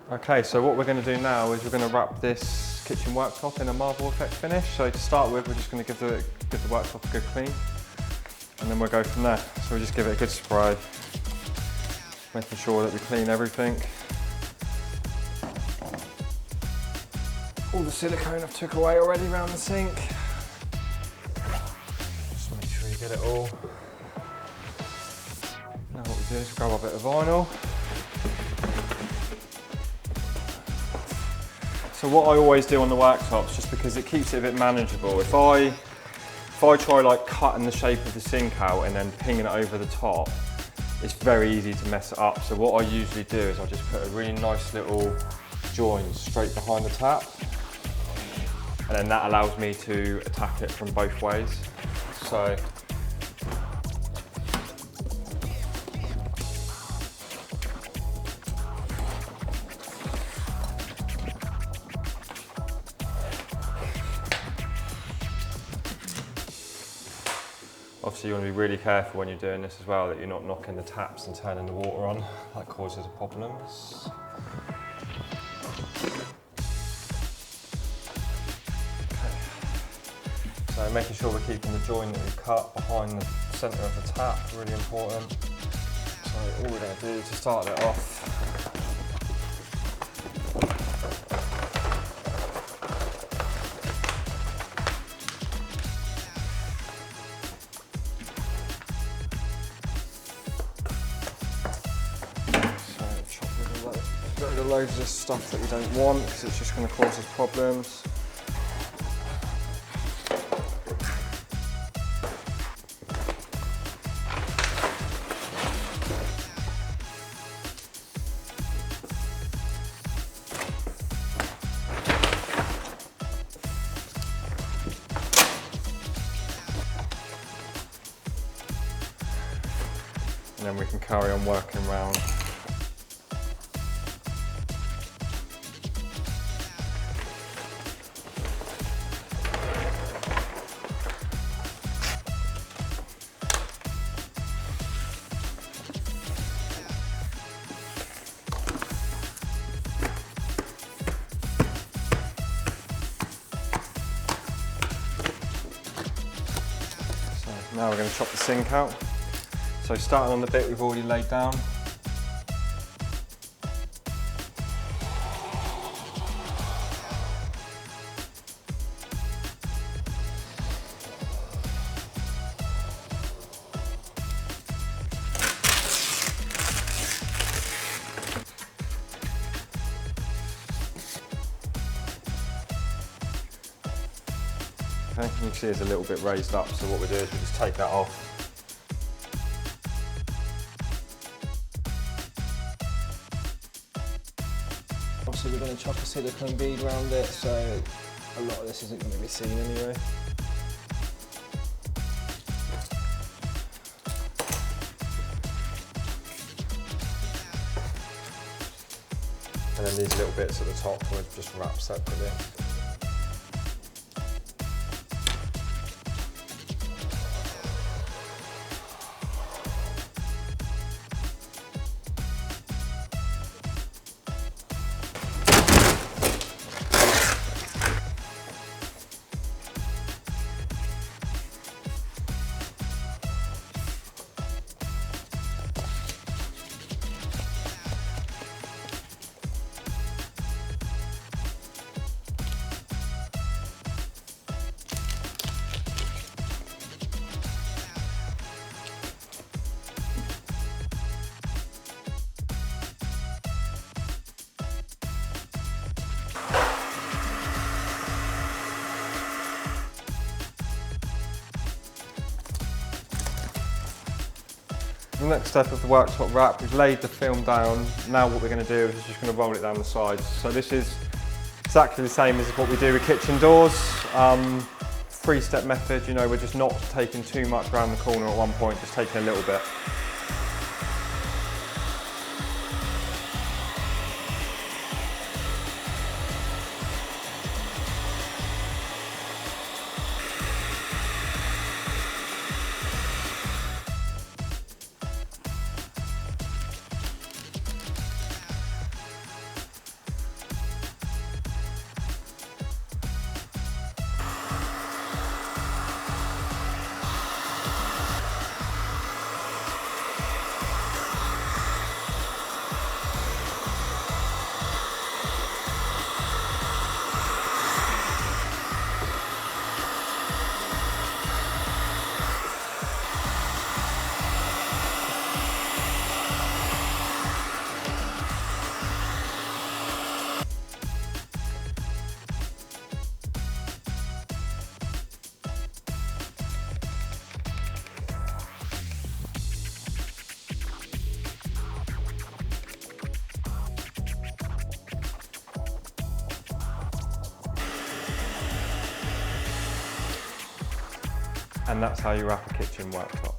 Okay, so what we're going to do now is we're going to wrap this kitchen worktop in a marble effect finish. So to start with, we're just going to give the worktop a good clean, and then we'll go from there. So we'll just give it a good spray, making sure that we clean everything. All the silicone I've took away already around the sink. Just make sure you get it all. Now what we do is grab a bit of vinyl. So what I always do on the worktops, just because it keeps it a bit manageable, if I try like cutting the shape of the sink out and then pinging it over the top, it's very easy to mess it up. So what I usually do is I just put a really nice little join straight behind the tap, and then that allows me to attack it from both ways. So obviously you want to be really careful when you're doing this as well, that you're not knocking the taps and turning the water on. That causes problems. Okay. So making sure we're keeping the join that we cut behind the centre of the tap, really important. So all we're going to do to start it off, loads of stuff that we don't want because it's just going to cause us problems. And then we can carry on working around. Now we're going to chop the sink out. So starting on the bit we've already laid down. Okay, you can see it's a little bit raised up, so what we do is we just take that off. Obviously we're going to chop a silicone bead around it, so a lot of this isn't going to be seen anyway. And then these little bits at the top we'll just wrap separately. The next step of the worktop wrap, we've laid the film down. Now what we're going to do is just going to roll it down the sides. So this is exactly the same as what we do with kitchen doors. Three-step method, you know, we're just not taking too much around the corner at one point, just taking a little bit. And that's how you wrap a kitchen worktop.